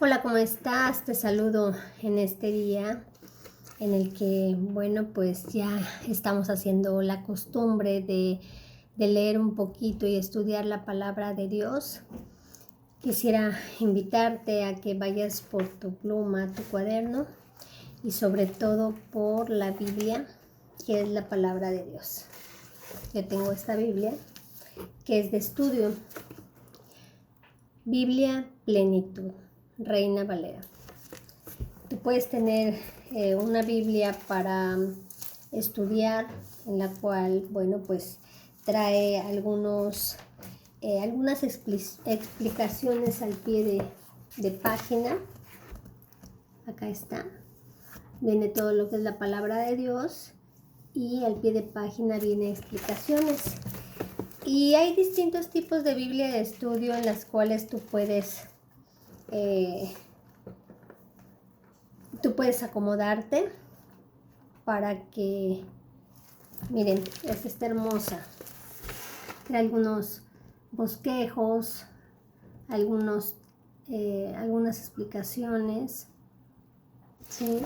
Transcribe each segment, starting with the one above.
Hola, ¿cómo estás? Te saludo en este día en el que, bueno, pues ya estamos haciendo la costumbre de leer un poquito y estudiar la palabra de Dios. Quisiera invitarte a que vayas por tu pluma, tu cuaderno y sobre todo por la Biblia, que es la palabra de Dios. Yo tengo esta Biblia que es de estudio. Biblia Plenitud, Reina Valera. Tú puedes tener una Biblia para estudiar, en la cual, bueno, pues trae algunas explicaciones al pie de página. Acá está. Viene todo lo que es la palabra de Dios y al pie de página viene explicaciones. Y hay distintos tipos de Biblia de estudio en las cuales tú puedes acomodarte para que, miren, esta está hermosa. Trae algunos bosquejos, algunas explicaciones, ¿sí?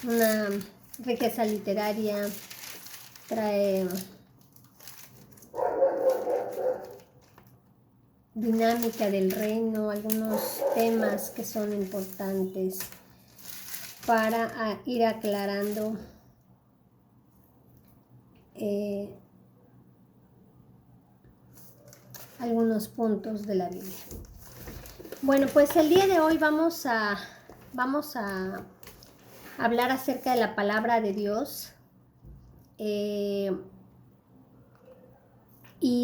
Una riqueza literaria, trae dinámica del reino, algunos temas que son importantes para ir aclarando algunos puntos de la Biblia. Bueno, pues el día de hoy vamos a hablar acerca de la palabra de Dios y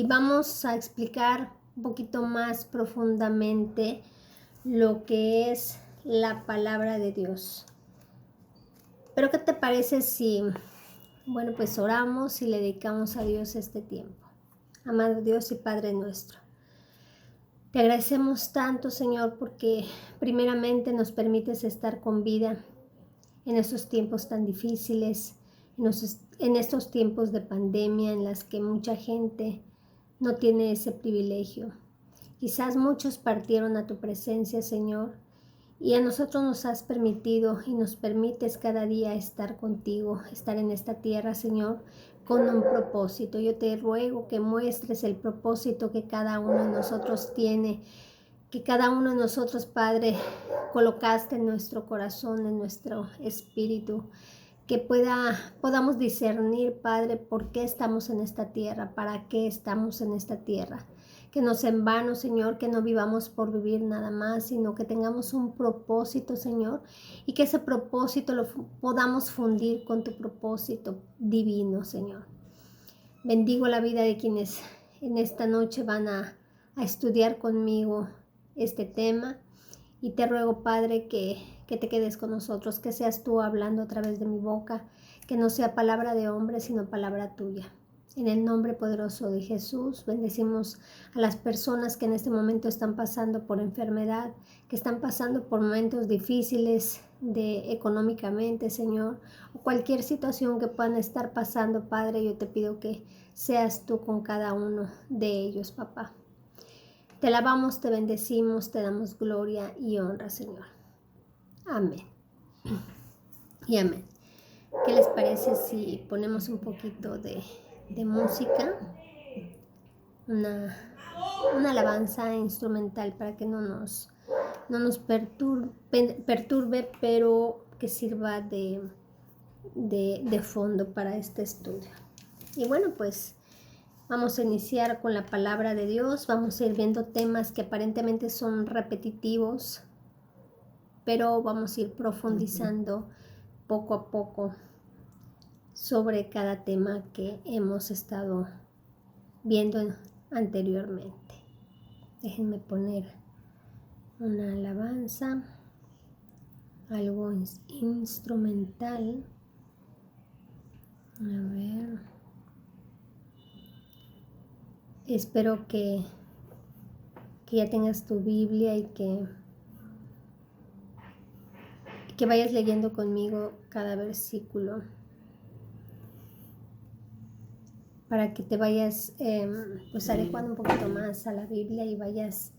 vamos a explicar un poquito más profundamente lo que es la palabra de Dios. Pero ¿qué te parece si, bueno, pues oramos y le dedicamos a Dios este tiempo? Amado Dios y Padre nuestro, te agradecemos tanto, Señor, porque primeramente nos permites estar con vida en estos tiempos tan difíciles, en estos tiempos de pandemia en las que mucha gente no tiene ese privilegio. Quizás muchos partieron a tu presencia, Señor, y a nosotros nos has permitido y nos permites cada día estar contigo, estar en esta tierra, Señor, con un propósito. Yo te ruego que muestres el propósito que cada uno de nosotros tiene, que cada uno de nosotros, Padre, colocaste en nuestro corazón, en nuestro espíritu, que podamos discernir, Padre, por qué estamos en esta tierra, para qué estamos en esta tierra. Que no sea en vano, Señor, que no vivamos por vivir nada más, sino que tengamos un propósito, Señor, y que ese propósito lo podamos fundir con tu propósito divino, Señor. Bendigo la vida de quienes en esta noche van a estudiar conmigo este tema y te ruego, Padre, que te quedes con nosotros, que seas tú hablando a través de mi boca, que no sea palabra de hombre, sino palabra tuya. En el nombre poderoso de Jesús, bendecimos a las personas que en este momento están pasando por enfermedad, que están pasando por momentos difíciles económicamente, Señor, o cualquier situación que puedan estar pasando, Padre, yo te pido que seas tú con cada uno de ellos, papá. Te alabamos, te bendecimos, te damos gloria y honra, Señor. Amén. Y amén. ¿Qué les parece si ponemos un poquito de música? Una alabanza instrumental para que no nos perturbe, pero que sirva de fondo para este estudio. Y bueno, pues vamos a iniciar con la palabra de Dios. Vamos a ir viendo temas que aparentemente son repetitivos, pero vamos a ir profundizando poco a poco sobre cada tema que hemos estado viendo anteriormente. Déjenme poner una alabanza, algo instrumental. A ver. Espero que ya tengas tu Biblia y que vayas leyendo conmigo cada versículo. para que te vayas pues adecuando un poquito más a la Biblia y vayas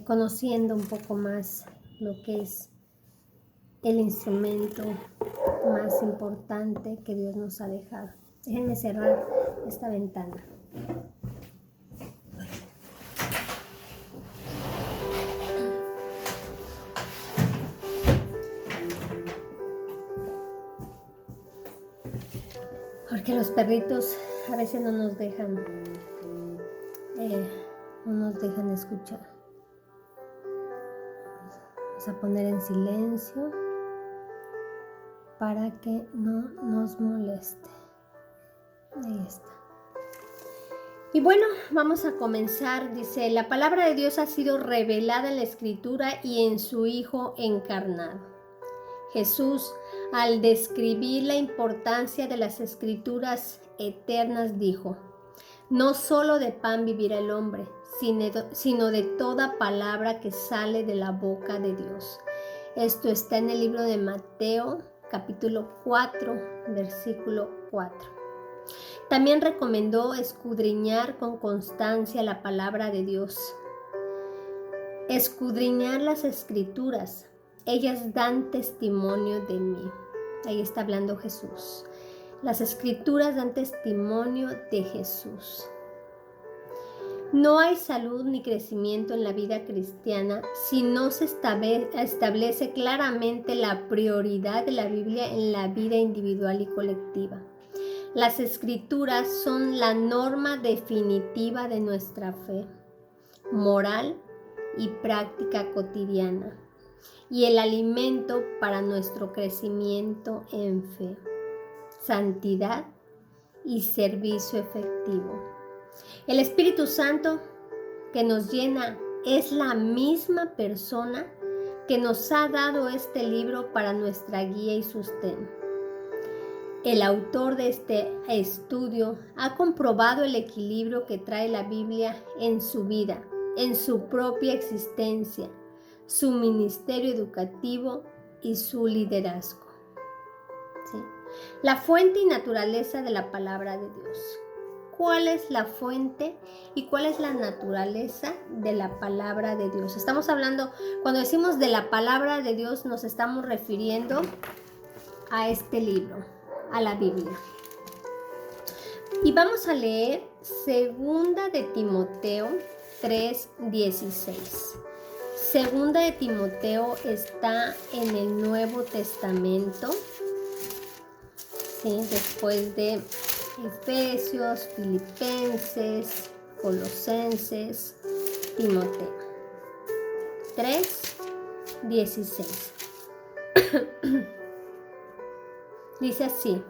conociendo un poco más lo que es el instrumento más importante que Dios nos ha dejado. Déjenme cerrar esta ventana. Porque los perritos a veces no nos dejan escuchar. Vamos a poner en silencio para que no nos moleste. Ahí está. Y bueno, vamos a comenzar. Dice, la palabra de Dios ha sido revelada en la Escritura y en su Hijo encarnado. Jesús, al describir la importancia de las Escrituras eternas, dijo, no solo de pan vivirá el hombre, sino de toda palabra que sale de la boca de Dios. Esto está en el libro de Mateo, capítulo 4, versículo 4. También recomendó escudriñar con constancia la palabra de Dios. Escudriñar las Escrituras. Ellas dan testimonio de mí. Ahí está hablando Jesús. Las Escrituras dan testimonio de Jesús. No hay salud ni crecimiento en la vida cristiana si no se establece claramente la prioridad de la Biblia en la vida individual y colectiva. Las Escrituras son la norma definitiva de nuestra fe, moral y práctica cotidiana, y el alimento para nuestro crecimiento en fe, santidad y servicio efectivo. El Espíritu Santo que nos llena es la misma persona que nos ha dado este libro para nuestra guía y sostén. El autor de este estudio ha comprobado el equilibrio que trae la Biblia en su vida, en su propia existencia, su ministerio educativo y su liderazgo. ¿Sí? La fuente y naturaleza de la palabra de Dios. ¿Cuál es la fuente y cuál es la naturaleza de la palabra de Dios? Estamos hablando, cuando decimos de la palabra de Dios, nos estamos refiriendo a este libro, a la Biblia. Y vamos a leer 2 de Timoteo 3:16. 2 de Timoteo está en el Nuevo Testamento, ¿sí? Después de Efesios, Filipenses, Colosenses, Timoteo. 3:16. Dice así.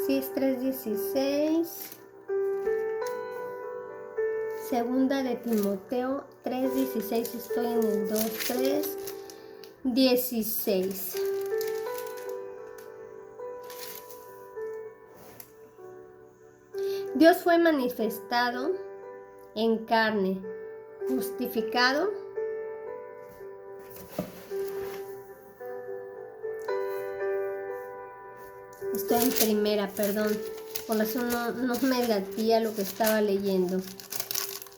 Sí, es 3:16. Segunda de Timoteo 3:16, estoy en el 2:3:16. Dios fue manifestado en carne, justificado estoy en primera, perdón, por eso no me gatía lo que estaba leyendo.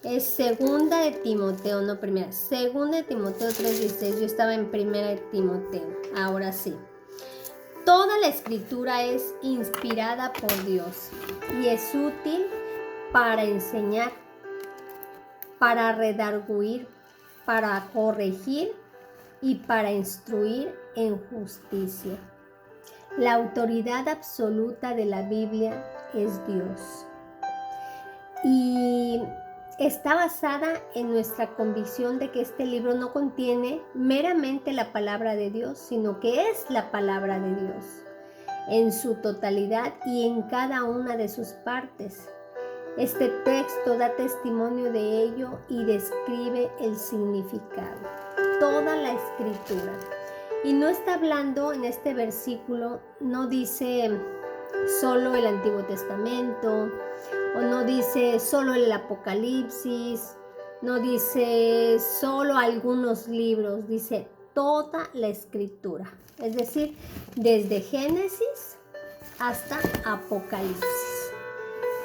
Es segunda de Timoteo, no primera. Segunda de Timoteo 3:16. Yo estaba en primera de Timoteo. Ahora sí. Toda la escritura es inspirada por Dios y es útil para enseñar, para redarguir, para corregir y para instruir en justicia. La autoridad absoluta de la Biblia es Dios. Y está basada en nuestra convicción de que este libro no contiene meramente la palabra de Dios, sino que es la palabra de Dios en su totalidad y en cada una de sus partes. Este texto da testimonio de ello y describe el significado. Toda la escritura. Y no está hablando en este versículo, no dice solo el Antiguo Testamento, o no dice solo el Apocalipsis, No dice solo algunos libros, dice toda la escritura. Es decir, desde Génesis hasta Apocalipsis.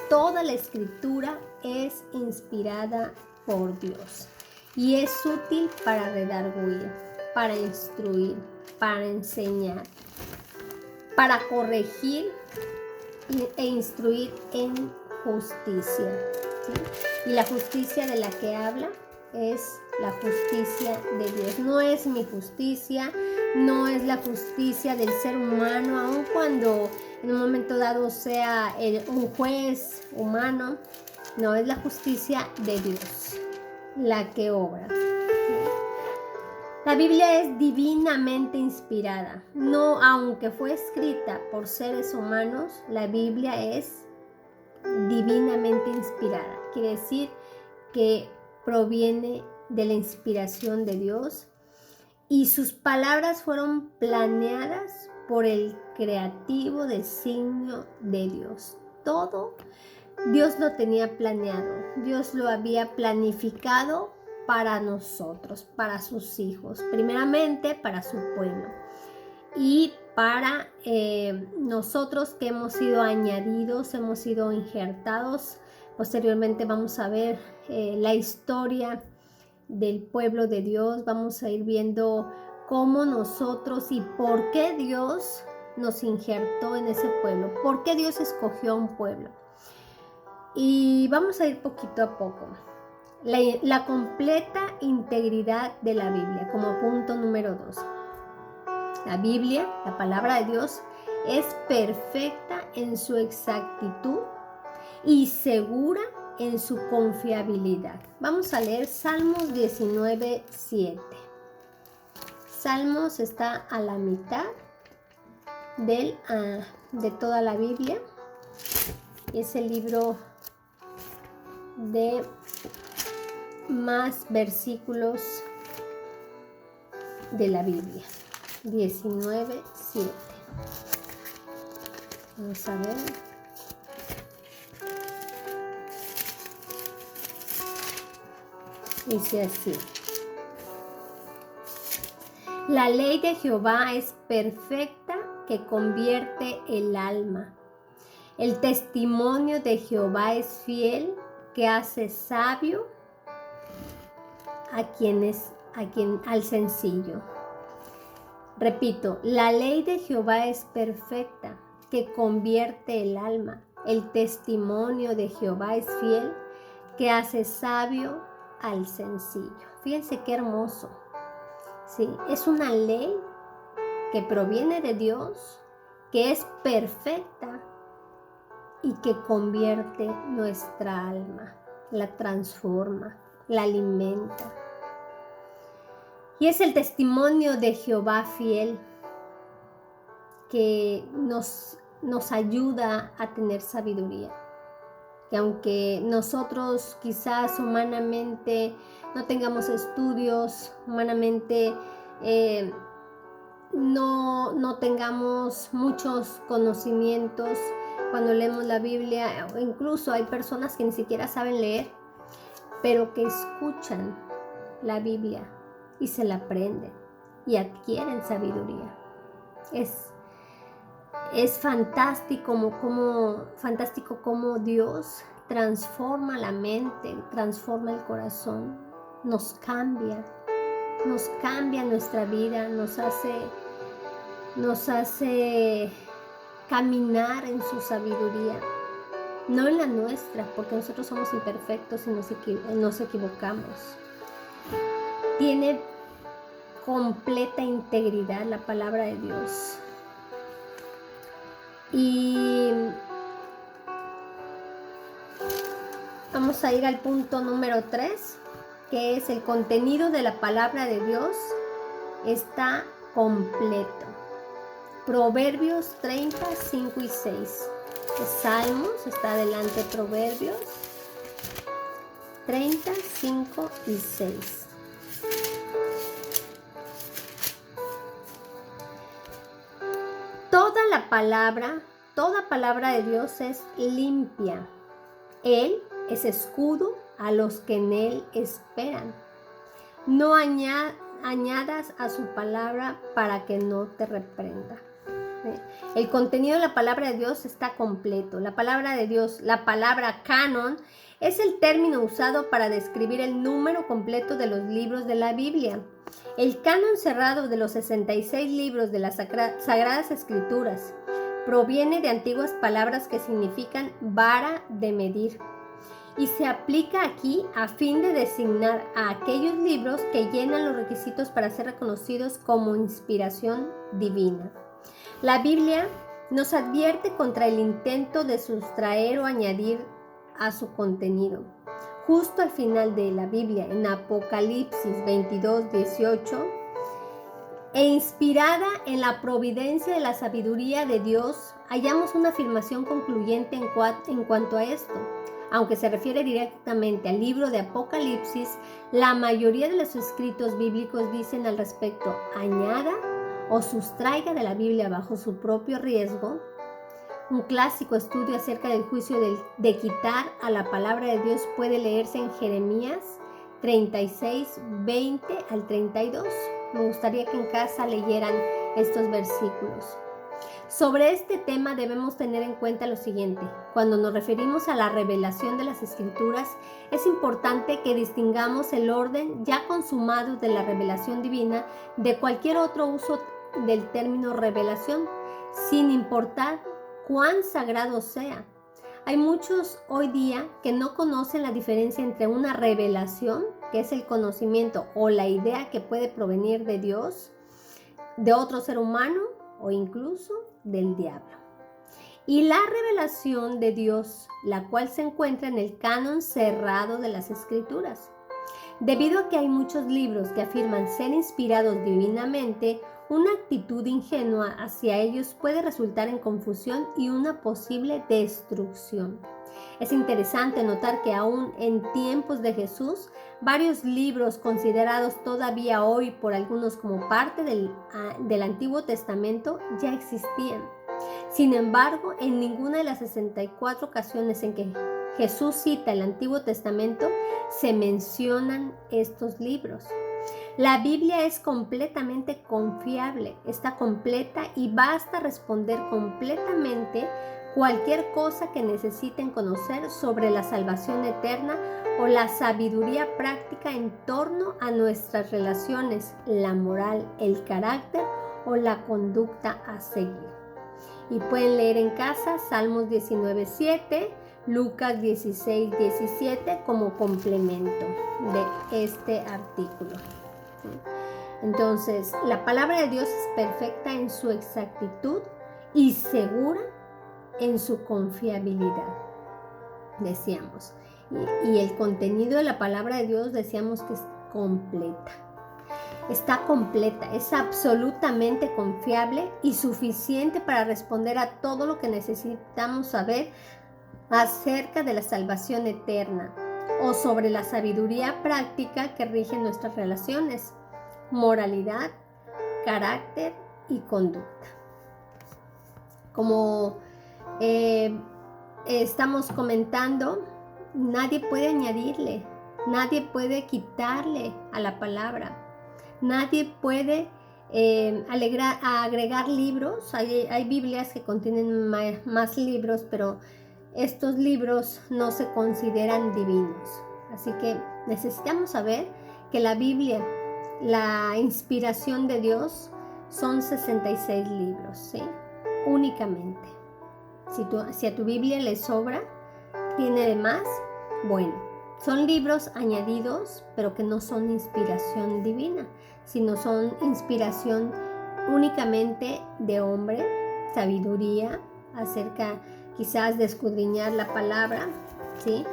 Toda la escritura es inspirada por Dios y es útil para redarguir, para instruir, para enseñar, para corregir e instruir en justicia. ¿Sí? Y la justicia de la que habla es la justicia de Dios. No es mi justicia, no es la justicia del ser humano, aun cuando en un momento dado sea un juez humano. No, es la justicia de Dios la que obra. La Biblia es divinamente inspirada. No, aunque fue escrita por seres humanos, la Biblia es divinamente inspirada. Quiere decir que proviene de la inspiración de Dios y sus palabras fueron planeadas por el creativo designio de Dios. Todo Dios lo tenía planeado, Dios lo había planificado para nosotros, para sus hijos, primeramente para su pueblo y para nosotros que hemos sido añadidos, hemos sido injertados. Posteriormente vamos a ver la historia del pueblo de Dios, vamos a ir viendo cómo nosotros y por qué Dios nos injertó en ese pueblo, por qué Dios escogió a un pueblo. Y vamos a ir poquito a poco. La completa integridad de la Biblia como punto número 2. La Biblia, la palabra de Dios, es perfecta en su exactitud y segura en su confiabilidad. Vamos a leer Salmos 19:7. Salmos está a la mitad de toda la Biblia. Es el libro de más versículos de la Biblia. 19:7. Vamos a ver. Dice así: la ley de Jehová es perfecta, que convierte el alma. El testimonio de Jehová es fiel, que hace sabio al sencillo. Repito, la ley de Jehová es perfecta, que convierte el alma. El testimonio de Jehová es fiel, que hace sabio al sencillo. Fíjense qué hermoso. Sí, es una ley que proviene de Dios, que es perfecta y que convierte nuestra alma, la transforma, la alimenta. Y es el testimonio de Jehová fiel que nos ayuda a tener sabiduría. Que aunque nosotros quizás humanamente no tengamos estudios, humanamente no tengamos muchos conocimientos, cuando leemos la Biblia, incluso hay personas que ni siquiera saben leer, pero que escuchan la Biblia y se la aprenden y adquieren sabiduría. Es fantástico cómo Dios transforma la mente, transforma el corazón, nos cambia nuestra vida, nos hace caminar en su sabiduría, no en la nuestra, porque nosotros somos imperfectos y nos equivocamos. Tiene completa integridad la palabra de Dios. Y vamos a ir al punto número 3, que es el contenido de la palabra de Dios está completo. Proverbios 30, 5 y 6. Salmos está adelante, Proverbios 30, 5 y 6. Toda palabra de Dios es limpia. Él es escudo a los que en Él esperan. No añadas a su palabra para que no te reprenda. El contenido de la palabra de Dios está completo. La palabra de Dios, la palabra canon, es el término usado para describir el número completo de los libros de la Biblia. El canon cerrado de los 66 libros de las Sagradas Escrituras proviene de antiguas palabras que significan vara de medir y se aplica aquí a fin de designar a aquellos libros que llenan los requisitos para ser reconocidos como inspiración divina. La Biblia nos advierte contra el intento de sustraer o añadir a su contenido. Justo al final de la Biblia, en Apocalipsis 22:18, e inspirada en la providencia de la sabiduría de Dios, hallamos una afirmación concluyente en cuanto a esto. Aunque se refiere directamente al libro de Apocalipsis, la mayoría de los escritos bíblicos dicen al respecto: añada o sustraiga de la Biblia bajo su propio riesgo. Un clásico estudio acerca del juicio de quitar a la palabra de Dios puede leerse en Jeremías 36, 20 al 32. Me gustaría que en casa leyeran estos versículos. Sobre este tema debemos tener en cuenta lo siguiente. Cuando nos referimos a la revelación de las Escrituras, es importante que distingamos el orden ya consumado de la revelación divina de cualquier otro uso del término revelación, sin importar cuán sagrado sea. Hay muchos hoy día que no conocen la diferencia entre una revelación, que es el conocimiento o la idea que puede provenir de Dios, de otro ser humano o incluso del diablo, y la revelación de Dios, la cual se encuentra en el canon cerrado de las Escrituras. Debido a que hay muchos libros que afirman ser inspirados divinamente, una actitud ingenua hacia ellos puede resultar en confusión y una posible destrucción. Es interesante notar que aún en tiempos de Jesús, varios libros considerados todavía hoy por algunos como parte del Antiguo Testamento ya existían. Sin embargo, en ninguna de las 64 ocasiones en que Jesús cita el Antiguo Testamento se mencionan estos libros. La Biblia es completamente confiable, está completa y basta responder completamente cualquier cosa que necesiten conocer sobre la salvación eterna o la sabiduría práctica en torno a nuestras relaciones, la moral, el carácter o la conducta a seguir. Y pueden leer en casa Salmos 19:7, Lucas 16:17 como complemento de este artículo. Entonces, la palabra de Dios es perfecta en su exactitud y segura en su confiabilidad, decíamos. Y el contenido de la palabra de Dios, decíamos que es completa. Está completa, es absolutamente confiable y suficiente para responder a todo lo que necesitamos saber acerca de la salvación eterna o sobre la sabiduría práctica que rige nuestras relaciones, moralidad, carácter y conducta. Como estamos comentando, nadie puede añadirle, nadie puede quitarle a la palabra, nadie puede agregar libros. Hay Biblias que contienen más libros, pero estos libros no se consideran divinos. Así que necesitamos saber que la Biblia, la inspiración de Dios, son 66 libros, ¿sí? Únicamente. Si a tu Biblia le sobra, tiene de más, bueno, son libros añadidos, pero que no son inspiración divina, sino son inspiración únicamente de hombre, sabiduría, acerca quizás de escudriñar la palabra, ¿sí?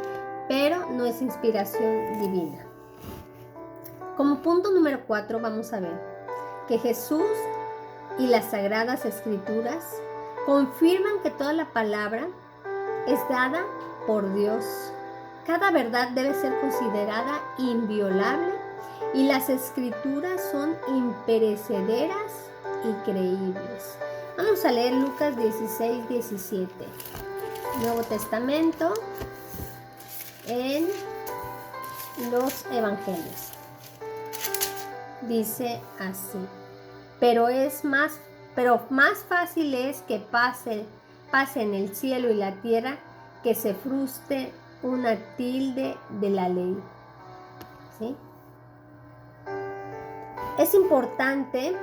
Pero no es inspiración divina. Como punto número 4 vamos a ver que Jesús y las Sagradas Escrituras confirman que toda la palabra es dada por Dios. Cada verdad debe ser considerada inviolable y las Escrituras son imperecederas y creíbles. Vamos a leer Lucas 16:17. Nuevo Testamento en los evangelios. Dice así: pero más fácil es que pasen el cielo y la tierra que se frustre una tilde de la ley. ¿Sí? Es importante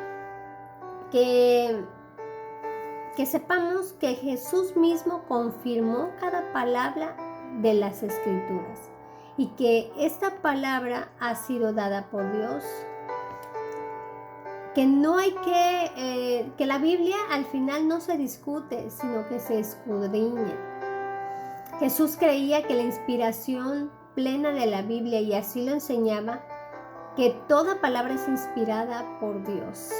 que sepamos que Jesús mismo confirmó cada palabra de las Escrituras y que esta palabra ha sido dada por Dios. Que no hay que la Biblia al final no se discute, sino que se escudriña. Jesús creía que la inspiración plena de la Biblia, y así lo enseñaba, que toda palabra es inspirada por Dios.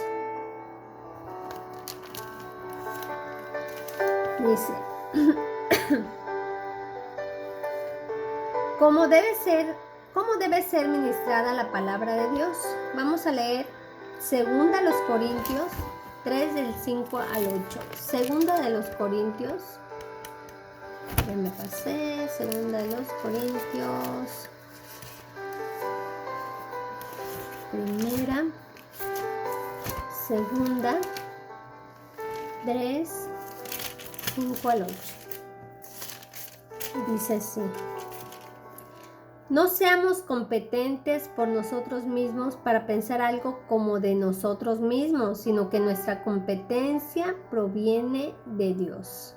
Dice, ¿cómo debe ser ministrada la palabra de Dios? Vamos a leer 2 Corintios 3 del 5 al 8. 2 Corintios, ya me pasé, 2 Corintios, primera, segunda, 3, 5 al 8. Dice así: no seamos competentes por nosotros mismos para pensar algo como de nosotros mismos, sino que nuestra competencia proviene de Dios,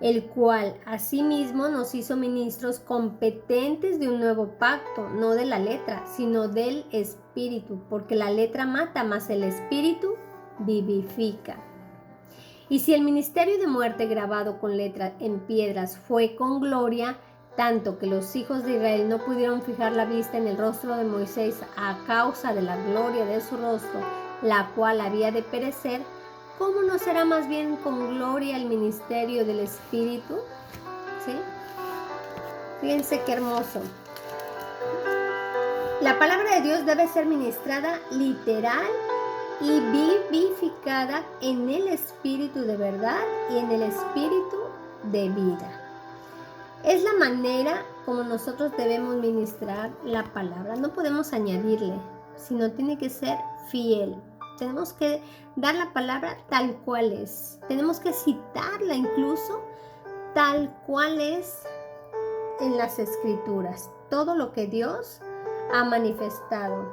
el cual asimismo nos hizo ministros competentes de un nuevo pacto, no de la letra, sino del Espíritu, porque la letra mata, mas el Espíritu vivifica. Y si el ministerio de muerte grabado con letras en piedras fue con gloria, tanto que los hijos de Israel no pudieron fijar la vista en el rostro de Moisés a causa de la gloria de su rostro, la cual había de perecer, ¿cómo no será más bien con gloria el ministerio del Espíritu? ¿Sí? Fíjense qué hermoso. La palabra de Dios debe ser ministrada literal y vivificada en el Espíritu de verdad y en el Espíritu de vida. Es la manera como nosotros debemos ministrar la palabra. No podemos añadirle, sino tiene que ser fiel. Tenemos que dar la palabra tal cual es. Tenemos que citarla incluso tal cual es en las Escrituras. Todo lo que Dios ha manifestado.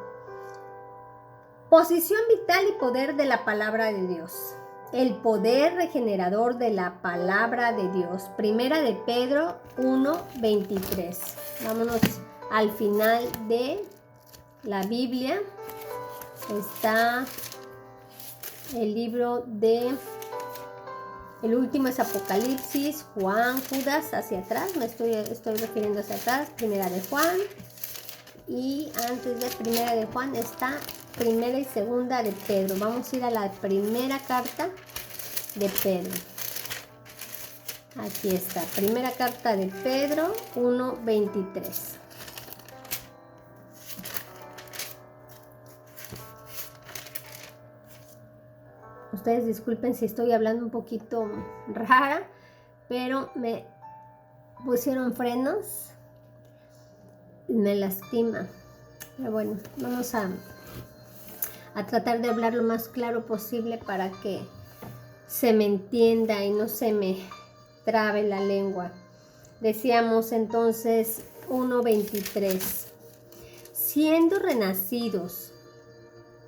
Posición vital y poder de la palabra de Dios. El poder regenerador de la palabra de Dios. Primera de Pedro 1:23. Vámonos al final de la Biblia. Está el libro de... El último es Apocalipsis, Juan, Judas, hacia atrás. Me estoy refiriendo hacia atrás. Primera de Juan. Y antes de Primera de Juan está Primera y Segunda de Pedro. Vamos a ir a la primera carta de Pedro. Aquí está, primera carta de Pedro 1:23. Ustedes disculpen si estoy hablando un poquito rara, pero me pusieron frenos y me lastima. Pero bueno, vamos a tratar de hablar lo más claro posible para que se me entienda y no se me trabe la lengua. Decíamos entonces 1:23. Siendo renacidos,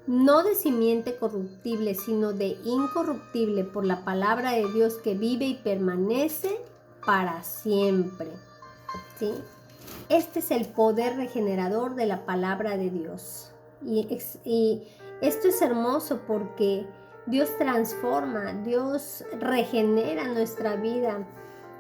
no de simiente corruptible, sino de incorruptible por la palabra de Dios que vive y permanece para siempre. ¿Sí? Este es el poder regenerador de la palabra de Dios. Y esto es hermoso porque Dios transforma, Dios regenera nuestra vida.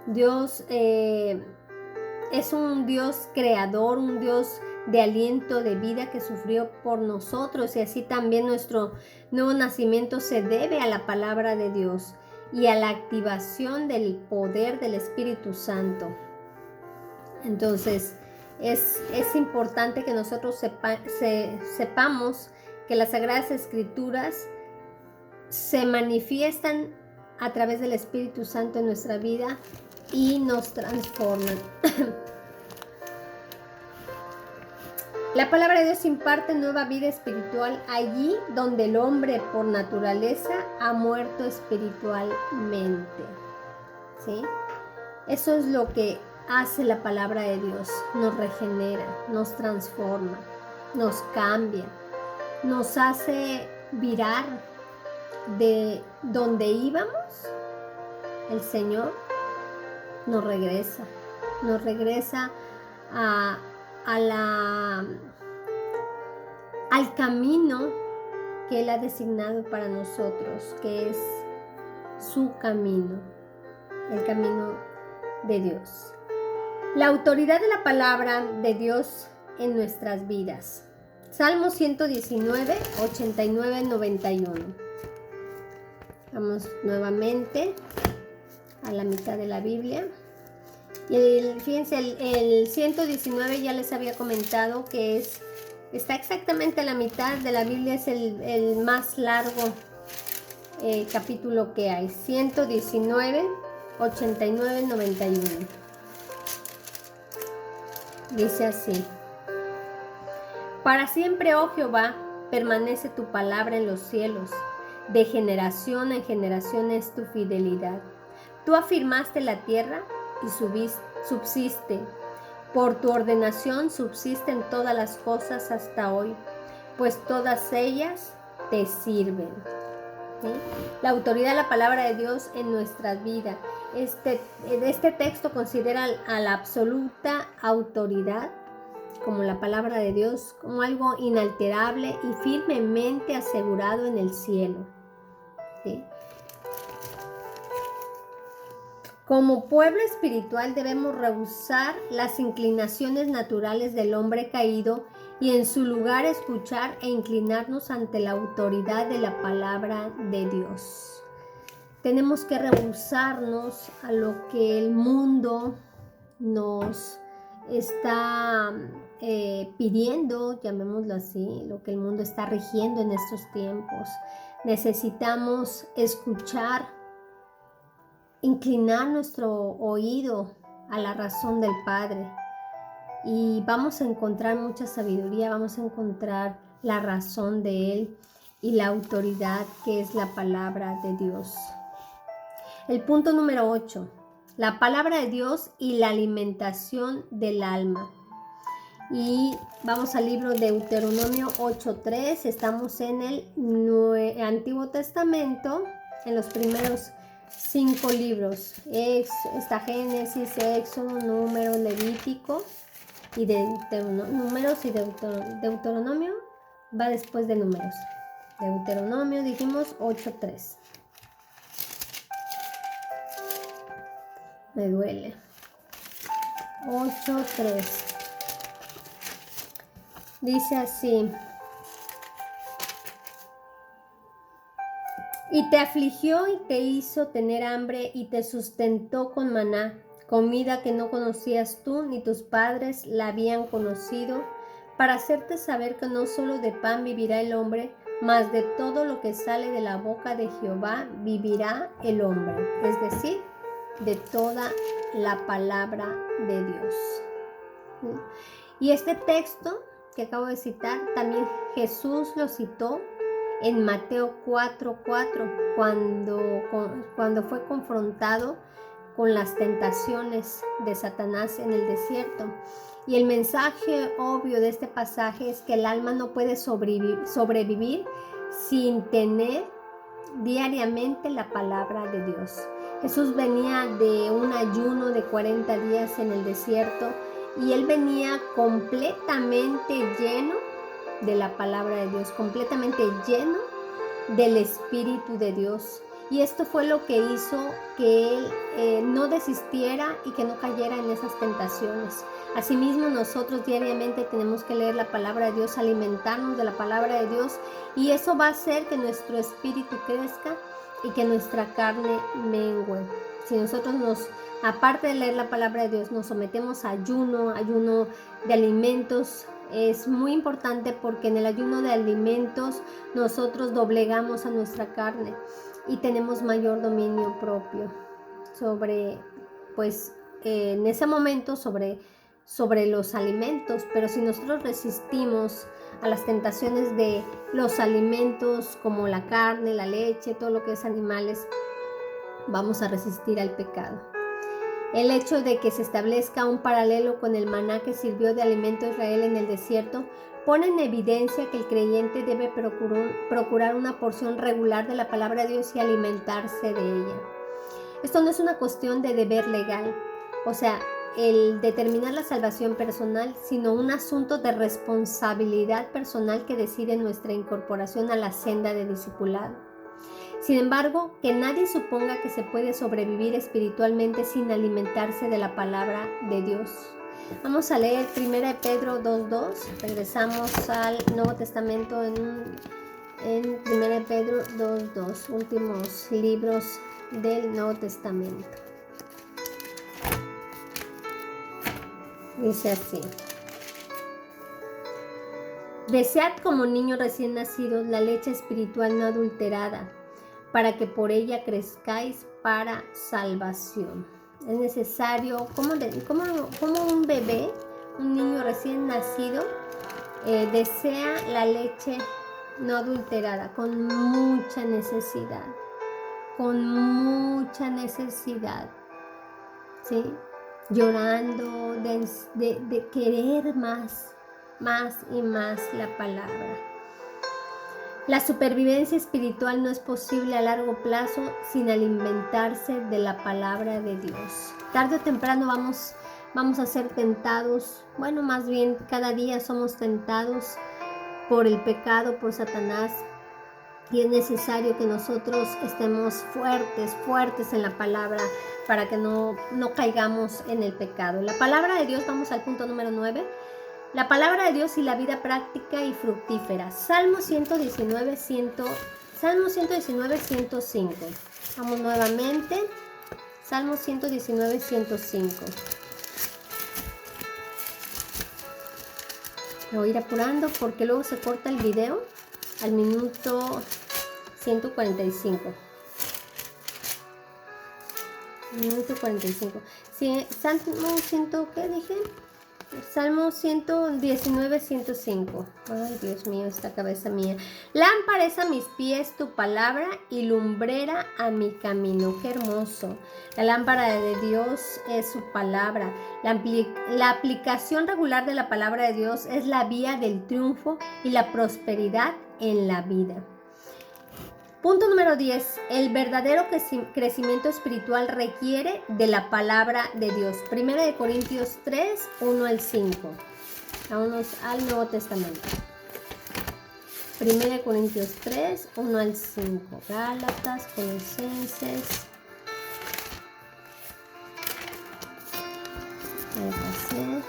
Dios es un Dios creador, un Dios de aliento de vida que sufrió por nosotros, y así también nuestro nuevo nacimiento se debe a la palabra de Dios y a la activación del poder del Espíritu Santo. Entonces es importante que nosotros sepamos que las Sagradas Escrituras se manifiestan a través del Espíritu Santo en nuestra vida y nos transforman. La palabra de Dios imparte nueva vida espiritual allí donde el hombre por naturaleza ha muerto espiritualmente. ¿Sí? Eso es lo que hace la palabra de Dios. Nos regenera, nos transforma, nos cambia, nos hace virar de donde íbamos. El Señor nos regresa al camino que Él ha designado para nosotros, que es su camino, el camino de Dios. La autoridad de la palabra de Dios en nuestras vidas. Salmo 119, 89, 91. Vamos nuevamente a la mitad de la Biblia. Y fíjense, el 119 ya les había comentado que está exactamente a la mitad de la Biblia, es el más largo capítulo que hay. 119, 89, 91. Dice así: Para siempre, oh Jehová, permanece tu palabra en los cielos, de generación en generación es tu fidelidad. Tú afirmaste la tierra y subsiste. Por tu ordenación subsisten todas las cosas hasta hoy, pues todas ellas te sirven. ¿Sí? La autoridad de la palabra de Dios en nuestras vidas. Este texto considera a la absoluta autoridad como la palabra de Dios, como algo inalterable y firmemente asegurado en el cielo. ¿Sí? Como pueblo espiritual debemos rehusar las inclinaciones naturales del hombre caído y en su lugar escuchar e inclinarnos ante la autoridad de la palabra de Dios. Tenemos que rehusarnos a lo que el mundo nos está pidiendo, llamémoslo así, lo que el mundo está rigiendo en estos tiempos. Necesitamos escuchar, inclinar nuestro oído a la razón del Padre y vamos a encontrar mucha sabiduría, vamos a encontrar la razón de Él y la autoridad que es la palabra de Dios. El punto número 8, la palabra de Dios y la alimentación del alma. Y vamos al libro de Deuteronomio 8:3, estamos en el Antiguo Testamento, en los primeros 5 libros, está Génesis, Éxodo, Números, Levítico y Números y Deuteronomio va después de Números. Deuteronomio dijimos 8:3. Me duele. 8:3. Dice así: Y te afligió y te hizo tener hambre y te sustentó con maná, comida que no conocías tú ni tus padres la habían conocido, para hacerte saber que no solo de pan vivirá el hombre, mas de todo lo que sale de la boca de Jehová vivirá el hombre. Es decir, de toda la palabra de Dios. Y este texto que acabo de citar, también Jesús lo citó en Mateo 4:4, cuando fue confrontado con las tentaciones de Satanás en el desierto. Y el mensaje obvio de este pasaje es que el alma no puede sobrevivir sin tener diariamente la palabra de Dios. Jesús venía de un ayuno de 40 días en el desierto y él venía completamente lleno de la palabra de Dios, completamente lleno del Espíritu de Dios. Y esto fue lo que hizo que él no desistiera y que no cayera en esas tentaciones. Asimismo, nosotros diariamente tenemos que leer la palabra de Dios, alimentarnos de la palabra de Dios, y eso va a hacer que nuestro espíritu crezca y que nuestra carne mengue. Si nosotros aparte de leer la palabra de Dios, nos sometemos a ayuno de alimentos, es muy importante porque en el ayuno de alimentos nosotros doblegamos a nuestra carne y tenemos mayor dominio propio sobre, pues en ese momento, sobre sobre los alimentos, pero si nosotros resistimos a las tentaciones de los alimentos como la carne, la leche, todo lo que es animales, vamos a resistir al pecado. El hecho de que se establezca un paralelo con el maná que sirvió de alimento a Israel en el desierto pone en evidencia que el creyente debe procurar una porción regular de la palabra de Dios y alimentarse de ella. Esto no es una cuestión de deber legal, o sea, el determinar la salvación personal, sino un asunto de responsabilidad personal que decide nuestra incorporación a la senda de discipulado. Sin embargo, que nadie suponga que se puede sobrevivir espiritualmente sin alimentarse de la palabra de Dios. Vamos a leer 1 Pedro 2:2. Regresamos al Nuevo Testamento en 1 Pedro 2:2, últimos libros del Nuevo Testamento. Dice así: desead como niños recién nacidos la leche espiritual no adulterada, para que por ella crezcáis para salvación. Es necesario, como un bebé, un niño recién nacido, desea la leche no adulterada, con mucha necesidad, ¿sí? Llorando de querer más y más la palabra. La supervivencia espiritual no es posible a largo plazo sin alimentarse de la palabra de Dios. Tarde o temprano vamos a ser tentados, bueno, más bien cada día somos tentados por el pecado, por Satanás, y es necesario que nosotros estemos fuertes en la palabra para que no caigamos en el pecado. La palabra de Dios, vamos al punto número 9. La palabra de Dios y la vida práctica y fructífera. Salmo 119, 105. Vamos nuevamente. Salmo 119, 105. Me voy a ir apurando porque luego se corta el video al minuto 145. Minuto 45. Sí, Salmo 100, ¿qué dije? Salmo 119, 105. Ay, Dios mío, esta cabeza mía. Lámpara es a mis pies tu palabra y lumbrera a mi camino. Qué hermoso. La lámpara de Dios es su palabra. La aplicación regular de la palabra de Dios es la vía del triunfo y la prosperidad en la vida. Punto número 10. El verdadero crecimiento espiritual requiere de la palabra de Dios. 1 Corintios 3, 1 al 5. Vámonos al Nuevo Testamento. 1 Corintios 3, 1 al 5. Gálatas, Colosenses. Ahí pasé.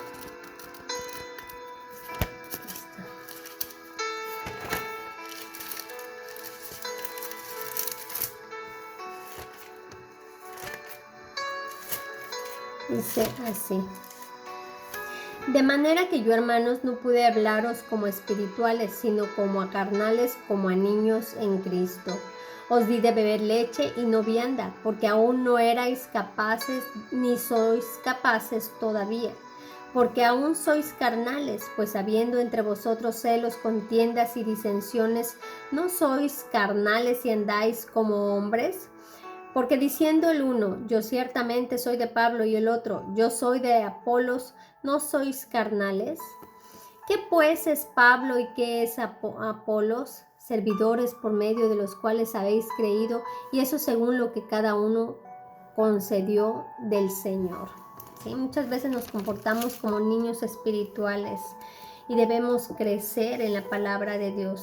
Dice así: de manera que yo, hermanos, no pude hablaros como espirituales, sino como a carnales, como a niños en Cristo. Os di de beber leche y no vianda, porque aún no erais capaces, ni sois capaces todavía, porque aún sois carnales, pues habiendo entre vosotros celos, contiendas y disensiones, ¿no sois carnales y andáis como hombres? Porque diciendo el uno, yo ciertamente soy de Pablo, y el otro, yo soy de Apolos, ¿no sois carnales? ¿Qué pues es Pablo y qué es Apolos? Servidores por medio de los cuales habéis creído, y eso según lo que cada uno concedió del Señor. ¿Sí? Muchas veces nos comportamos como niños espirituales y debemos crecer en la palabra de Dios.